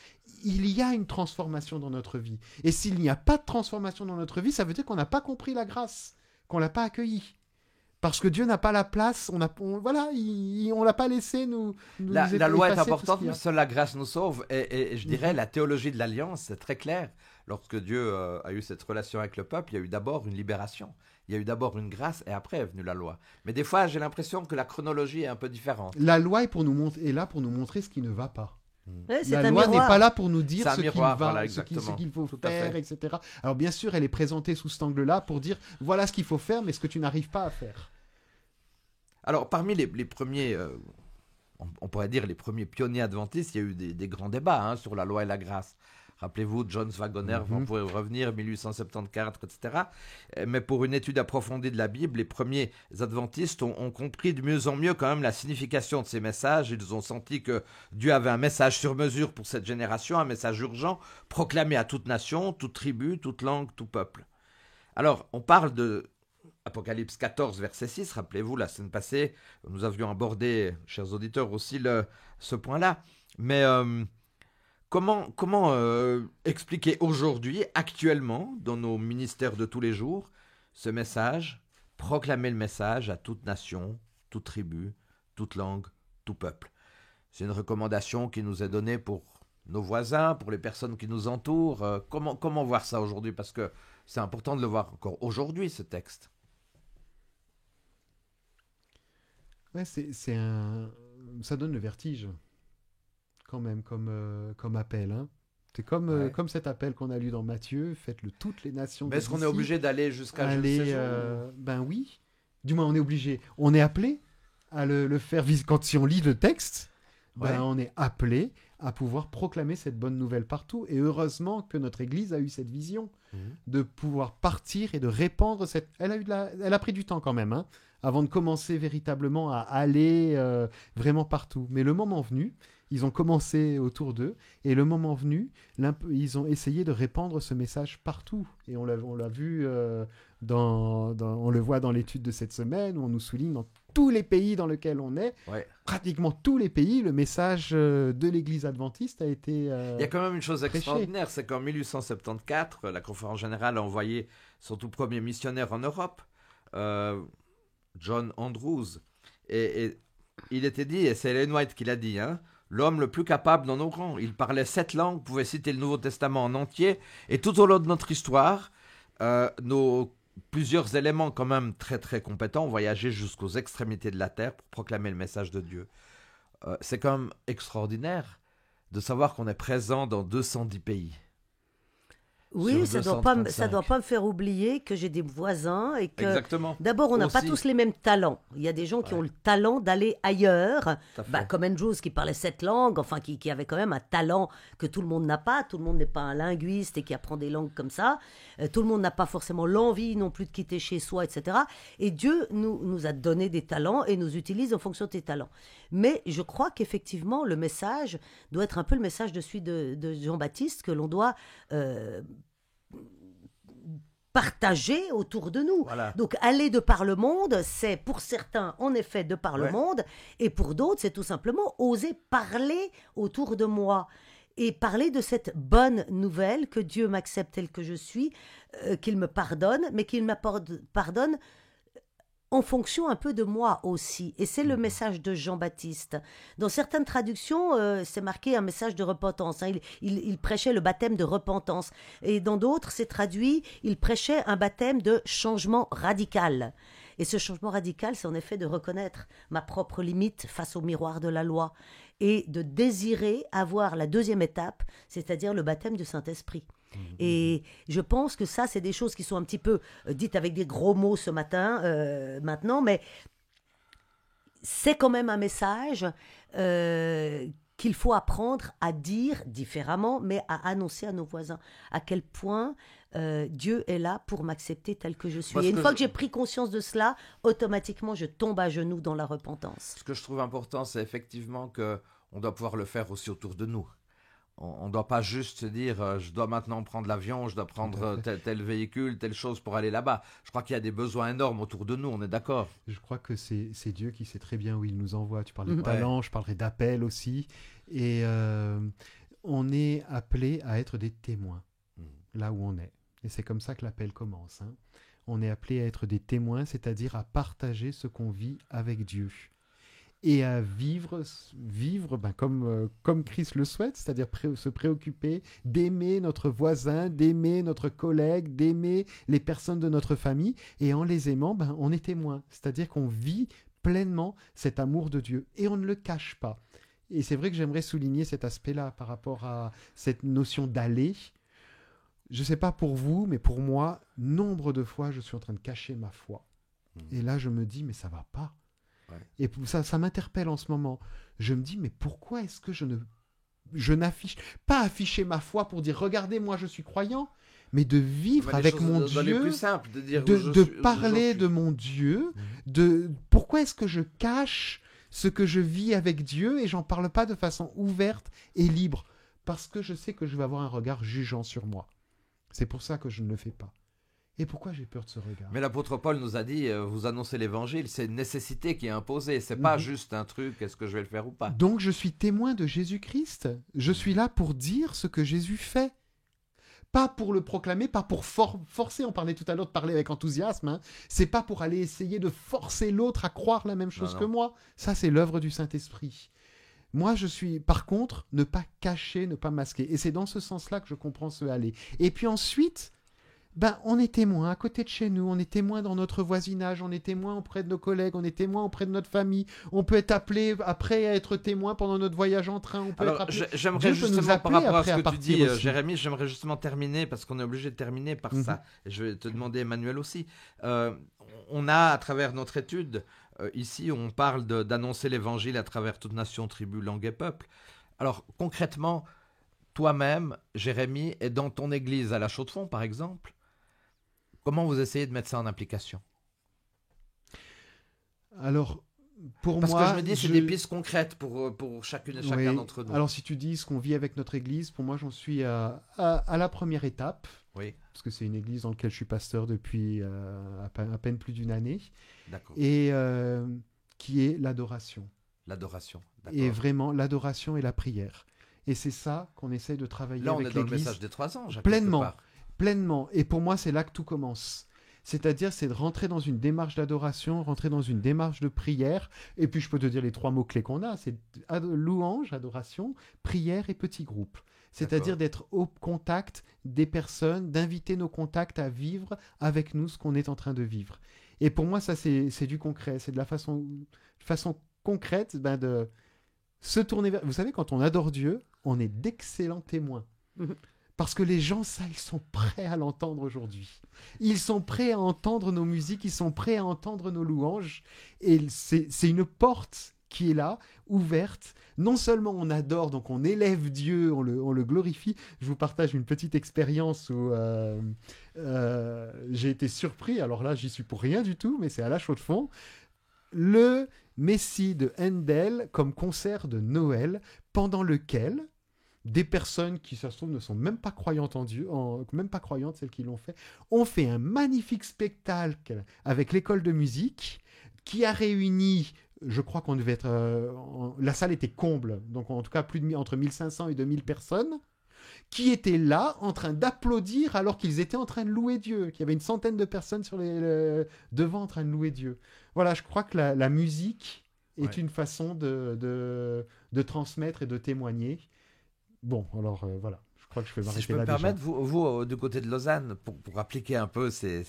il y a une transformation dans notre vie. Et s'il n'y a pas de transformation dans notre vie, ça veut dire qu'on n'a pas compris la grâce, qu'on l'a pas accueillie. Parce que Dieu n'a pas la place, on l'a pas laissé nous La loi est effacer tout ce importante, qu'il y a. mais seule la grâce nous sauve. Et je dirais, la théologie de l'Alliance, c'est très clair. Lorsque Dieu a eu cette relation avec le peuple, il y a eu d'abord une libération. Il y a eu d'abord une grâce et après est venue la loi. Mais des fois, j'ai l'impression que la chronologie est un peu différente. La loi est là pour nous montrer ce qui ne va pas. Ouais, c'est La un loi n'est miroir. pas là pour nous dire C'est un ce qu'il miroir, va, voilà, ce exactement. qu'il faut Tout à faire, fait. etc. Alors bien sûr, elle est présentée sous cet angle-là pour dire voilà ce qu'il faut faire, mais ce que tu n'arrives pas à faire. Alors, parmi les premiers, on pourrait dire les premiers pionniers adventistes, il y a eu des grands débats sur la loi et la grâce. Rappelez-vous, John Wagoner, on pourrait revenir, 1874, etc. Mais pour une étude approfondie de la Bible, les premiers adventistes ont compris de mieux en mieux quand même la signification de ces messages. Ils ont senti que Dieu avait un message sur mesure pour cette génération, un message urgent, proclamé à toute nation, toute tribu, toute langue, tout peuple. Alors, on parle de Apocalypse 14, verset 6. Rappelez-vous, la semaine passée, nous avions abordé, chers auditeurs, aussi ce point-là. Mais comment expliquer aujourd'hui, actuellement, dans nos ministères de tous les jours, ce message, proclamer le message à toute nation, toute tribu, toute langue, tout peuple. C'est une recommandation qui nous est donnée pour nos voisins, pour les personnes qui nous entourent. Comment voir ça aujourd'hui? Parce que c'est important de le voir encore aujourd'hui, ce texte. Ouais, ça donne le vertige, quand même, comme appel. Hein. C'est comme cet appel qu'on a lu dans Matthieu, faites-le toutes les nations. Mais est-ce qu'on est obligé d'aller jusqu'à Ben oui, du moins on est obligé. On est appelé à le faire. Si on lit le texte, on est appelé à pouvoir proclamer cette bonne nouvelle partout. Et heureusement que notre Église a eu cette vision de pouvoir partir et de répandre cette... Elle a pris du temps quand même, hein, avant de commencer véritablement à aller vraiment partout. Mais le moment venu, ils ont commencé autour d'eux, et le moment venu, ils ont essayé de répandre ce message partout. Et on l'a vu, on le voit dans l'étude de cette semaine, où on nous souligne dans tous les pays dans lesquels on est, pratiquement tous les pays, le message de l'Église adventiste a été Il y a quand même une chose prêché. Extraordinaire, c'est qu'en 1874, la Conférence générale a envoyé son tout premier missionnaire en Europe, John Andrews, et il était dit, et c'est Ellen White qui l'a dit, hein, l'homme le plus capable dans nos rangs. Il parlait 7 langues, pouvait citer le Nouveau Testament en entier, et tout au long de notre histoire, plusieurs éléments quand même très très compétents ont voyagé jusqu'aux extrémités de la terre pour proclamer le message de Dieu. C'est quand même extraordinaire de savoir qu'on est présent dans 210 pays. Oui, ça doit pas me faire oublier que j'ai des voisins et que Exactement. D'abord, on n'a pas tous les mêmes talents. Il y a des gens qui ont le talent d'aller ailleurs, comme Andrews qui parlait 7 langues, enfin qui avait quand même un talent que tout le monde n'a pas. Tout le monde n'est pas un linguiste et qui apprend des langues comme ça. Tout le monde n'a pas forcément l'envie non plus de quitter chez soi, etc. Et Dieu nous a donné des talents et nous utilise en fonction de tes talents. Mais je crois qu'effectivement, le message doit être un peu le message de celui de Jean-Baptiste que l'on doit... partager autour de nous. Voilà. Donc aller de par le monde, c'est pour certains en effet de par le monde, et pour d'autres c'est tout simplement oser parler autour de moi et parler de cette bonne nouvelle que Dieu m'accepte tel que je suis, qu'il me pardonne, mais qu'il me pardonne en fonction un peu de moi aussi. Et c'est le message de Jean-Baptiste. Dans certaines traductions, c'est marqué un message de repentance. Hein. Il prêchait le baptême de repentance. Et dans d'autres, c'est traduit, il prêchait un baptême de changement radical. Et ce changement radical, c'est en effet de reconnaître ma propre limite face au miroir de la loi et de désirer avoir la deuxième étape, c'est-à-dire le baptême du Saint-Esprit. Et je pense que ça, c'est des choses qui sont un petit peu dites avec des gros mots ce matin, maintenant, mais c'est quand même un message qu'il faut apprendre à dire différemment, mais à annoncer à nos voisins à quel point Dieu est là pour m'accepter tel que je suis. Et une fois que j'ai pris conscience de cela, automatiquement, je tombe à genoux dans la repentance. Ce que je trouve important, c'est effectivement qu'on doit pouvoir le faire aussi autour de nous. On ne doit pas juste se dire je dois maintenant prendre l'avion, je dois prendre tel véhicule, telle chose pour aller là-bas. Je crois qu'il y a des besoins énormes autour de nous, on est d'accord. Je crois que c'est Dieu qui sait très bien où il nous envoie. Tu parlais de talent, je parlerai d'appel aussi. Et on est appelé à être des témoins là où on est. Et c'est comme ça que l'appel commence. Hein. On est appelé à être des témoins, c'est-à-dire à partager ce qu'on vit avec Dieu. Et à vivre comme Christ le souhaite, c'est-à-dire se préoccuper d'aimer notre voisin, d'aimer notre collègue, d'aimer les personnes de notre famille. Et en les aimant, on est témoin. C'est-à-dire qu'on vit pleinement cet amour de Dieu. Et on ne le cache pas. Et c'est vrai que j'aimerais souligner cet aspect-là par rapport à cette notion d'aller. Je ne sais pas pour vous, mais pour moi, nombre de fois, je suis en train de cacher ma foi. Et là, je me dis, mais ça ne va pas. Et ça m'interpelle en ce moment. Je me dis, mais pourquoi est-ce que je ne je n'affiche pas afficher ma foi pour dire regardez moi je suis croyant, mais de vivre Mais les avec choses mon dans les Dieu, plus simples, de dire de parler de mon Dieu, de pourquoi est-ce que je cache ce que je vis avec Dieu et j'en parle pas de façon ouverte et libre parce que je sais que je vais avoir un regard jugeant sur moi. C'est pour ça que je ne le fais pas. Et pourquoi j'ai peur de ce regard? Mais l'apôtre Paul nous a dit, vous annoncez l'évangile, c'est une nécessité qui est imposée, c'est pas Mhm. juste un truc, est-ce que je vais le faire ou pas? Donc je suis témoin de Jésus-Christ. Je suis là pour dire ce que Jésus fait. Pas pour le proclamer, pas pour forcer, on parlait tout à l'heure de parler avec enthousiasme, hein. C'est pas pour aller essayer de forcer l'autre à croire la même chose Non, que non. moi. Ça, c'est l'œuvre du Saint-Esprit. Moi, je suis, par contre, ne pas cacher, ne pas masquer. Et c'est dans ce sens-là que je comprends ce aller. Et puis ensuite, ben, on est témoin à côté de chez nous, on est témoin dans notre voisinage, on est témoin auprès de nos collègues, on est témoin auprès de notre famille. On peut être appelé après à être témoin pendant notre voyage en train. On peut être Alors, appelé... j'aimerais Dieu peut nous justement, par appeler rapport à après ce à que tu partir dis, aussi. Jérémy, j'aimerais justement terminer, parce qu'on est obligé de terminer par Mhm. ça. Et je vais te demander, Emmanuel aussi. On a, à travers notre étude, ici, on parle d'annoncer l'évangile à travers toute nation, tribu, langue et peuple. Alors, concrètement, toi-même, Jérémy, et dans ton église à la Chaux-de-Fonds, par exemple, comment vous essayez de mettre ça en application? Alors, pour Parce moi... que je me dis, c'est des pistes concrètes pour chacune et chacun Oui. d'entre nous. Alors, si tu dis ce qu'on vit avec notre église, pour moi, j'en suis à la première étape, Oui, parce que c'est une église dans laquelle je suis pasteur depuis à peine plus d'une année, d'accord. et qui est l'adoration. L'adoration, Et d'accord. vraiment, l'adoration et la prière. Et c'est ça qu'on essaye de travailler Là, on avec est dans le l'église. message des 3 ans, Jacques, Pleinement. quelque part. Pleinement. Et pour moi, c'est là que tout commence. C'est-à-dire, c'est de rentrer dans une démarche d'adoration, rentrer dans une démarche de prière. Et puis, je peux te dire les 3 mots-clés qu'on a. C'est louange, adoration, prière et petit groupe. C'est-à-dire D'accord. d'être au contact des personnes, d'inviter nos contacts à vivre avec nous ce qu'on est en train de vivre. Et pour moi, ça, c'est du concret. C'est de la façon concrète de se tourner vers... Vous savez, quand on adore Dieu, on est d'excellents témoins. Mhm. Parce que les gens, ça, ils sont prêts à l'entendre aujourd'hui. Ils sont prêts à entendre nos musiques, ils sont prêts à entendre nos louanges. Et c'est une porte qui est là, ouverte. Non seulement on adore, donc on élève Dieu, on le glorifie. Je vous partage une petite expérience où j'ai été surpris. Alors là, j'y suis pour rien du tout, mais c'est à la Chaux-de-Fonds. Le Messie de Handel comme concert de Noël, pendant lequel des personnes qui, ça se trouve, ne sont même pas croyantes en Dieu, même pas croyantes, celles qui l'ont fait, ont fait un magnifique spectacle avec l'école de musique qui a réuni, je crois qu'on devait être... la salle était comble, donc en tout cas entre 1500 et 2000 personnes, qui étaient là en train d'applaudir alors qu'ils étaient en train de louer Dieu, qu'il y avait une centaine de personnes devant en train de louer Dieu. Voilà, je crois que la musique est Ouais. une façon de transmettre et de témoigner. Bon, alors voilà, je crois que je vais Si m'arrêter je peux là me déjà. permettre, vous, du côté de Lausanne, pour appliquer un peu ces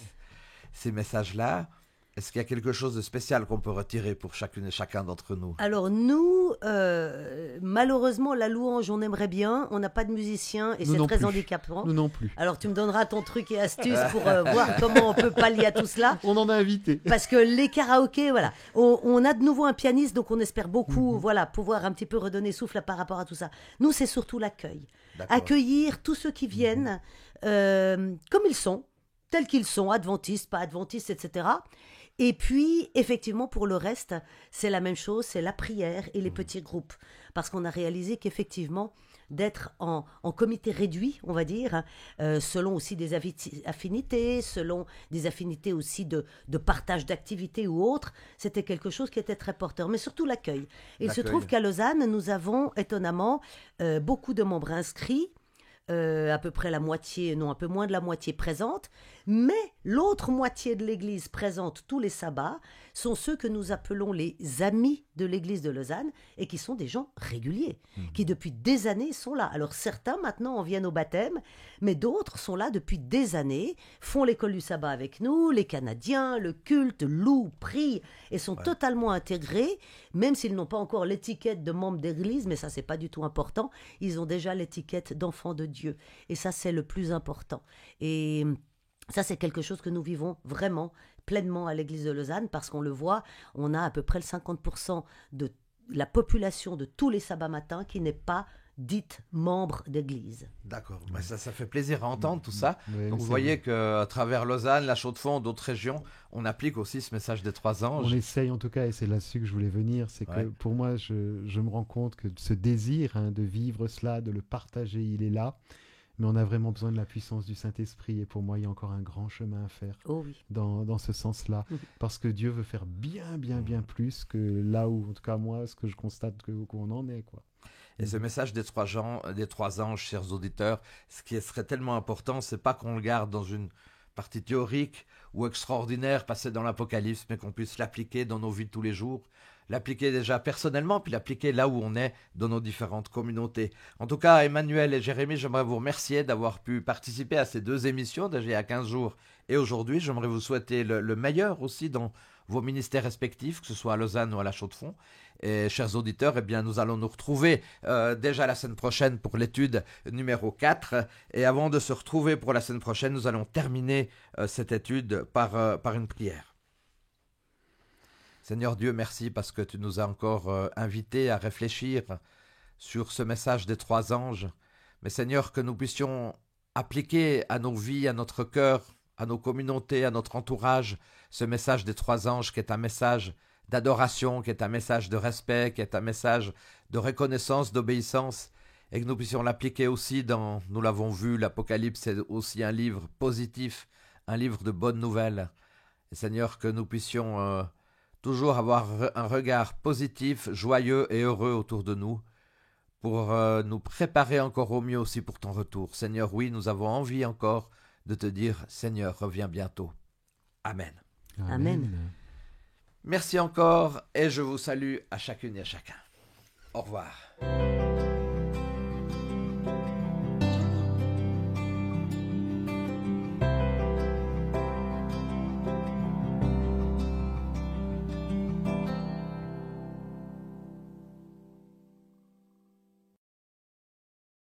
messages-là, est-ce qu'il y a quelque chose de spécial qu'on peut retirer pour chacune et chacun d'entre nous? Alors nous, malheureusement, la louange, on aimerait bien. On n'a pas de musicien et Nous c'est non très plus. handicapant. Nous non plus. Alors tu me donneras ton truc et astuce pour voir comment on peut pallier à tout cela. On en a invité. Parce que les karaokés, voilà, on a de nouveau un pianiste, donc on espère beaucoup, voilà, pouvoir un petit peu redonner souffle par rapport à tout ça. Nous, c'est surtout l'accueil. D'accord. Accueillir tous ceux qui viennent comme ils sont, tels qu'ils sont, adventistes, pas adventistes, etc. Et puis, effectivement, pour le reste, c'est la même chose, c'est la prière et les petits groupes. Parce qu'on a réalisé qu'effectivement, d'être en comité réduit, on va dire, selon aussi des affinités, selon des affinités aussi de partage d'activités ou autres, c'était quelque chose qui était très porteur. Mais surtout l'accueil. Et il se L'accueil. trouve qu'à Lausanne, nous avons étonnamment beaucoup de membres inscrits, à peu près la moitié, non, un peu moins de la moitié présente, mais l'autre moitié de l'église présente tous les sabbats sont ceux que nous appelons les amis de l'église de Lausanne et qui sont des gens réguliers, qui depuis des années sont là. Alors certains maintenant en viennent au baptême, mais d'autres sont là depuis des années, font l'école du sabbat avec nous, les Canadiens, le culte, louent, prient et sont totalement intégrés, même s'ils n'ont pas encore l'étiquette de membre d'église, mais ça c'est pas du tout important, ils ont déjà l'étiquette d'enfant de Dieu et ça c'est le plus important. Et ça, c'est quelque chose que nous vivons vraiment pleinement à l'église de Lausanne parce qu'on le voit, on a à peu près le 50% de la population de tous les sabbats matins qui n'est pas dites membres d'église. D'accord, bah, ça fait plaisir à entendre tout ça. Ouais, Donc mais vous voyez qu'à travers Lausanne, la Chaux-de-Fonds, d'autres régions, on applique aussi ce message des 3 on anges. essaye en tout cas, et c'est là-dessus que je voulais venir, c'est Ouais. que pour moi, je me rends compte que ce désir de vivre cela, de le partager, il est là, mais on a vraiment besoin de la puissance du Saint-Esprit, et pour moi, il y a encore un grand chemin à faire Oh oui. dans ce sens-là, parce que Dieu veut faire bien plus que là où, en tout cas moi, ce que je constate qu'on en est, quoi. Et ce message des 3 anges, chers auditeurs, ce qui serait tellement important, c'est pas qu'on le garde dans une partie théorique ou extraordinaire passée dans l'Apocalypse, mais qu'on puisse l'appliquer dans nos vies de tous les jours, l'appliquer déjà personnellement, puis l'appliquer là où on est dans nos différentes communautés. En tout cas, Emmanuel et Jérémie, j'aimerais vous remercier d'avoir pu participer à ces 2 émissions, déjà il y a 15 jours et aujourd'hui. J'aimerais vous souhaiter le meilleur aussi dans vos ministères respectifs, que ce soit à Lausanne ou à la Chaux-de-Fonds. Et chers auditeurs, eh bien, nous allons nous retrouver déjà la semaine prochaine pour l'étude numéro 4. Et avant de se retrouver pour la semaine prochaine, nous allons terminer cette étude par une prière. Seigneur Dieu, merci parce que tu nous as encore invités à réfléchir sur ce message des 3 anges. Mais Seigneur, que nous puissions appliquer à nos vies, à notre cœur, à nos communautés, à notre entourage, ce message des 3 anges qui est un message d'adoration, qui est un message de respect, qui est un message de reconnaissance, d'obéissance, et que nous puissions l'appliquer aussi dans, nous l'avons vu, l'Apocalypse est aussi un livre positif, un livre de bonnes nouvelles. Et Seigneur, que nous puissions toujours avoir un regard positif, joyeux et heureux autour de nous, pour nous préparer encore au mieux aussi pour ton retour. Seigneur, oui, nous avons envie encore de te dire, Seigneur, reviens bientôt. Amen. Amen. Merci encore et je vous salue à chacune et à chacun. Au revoir.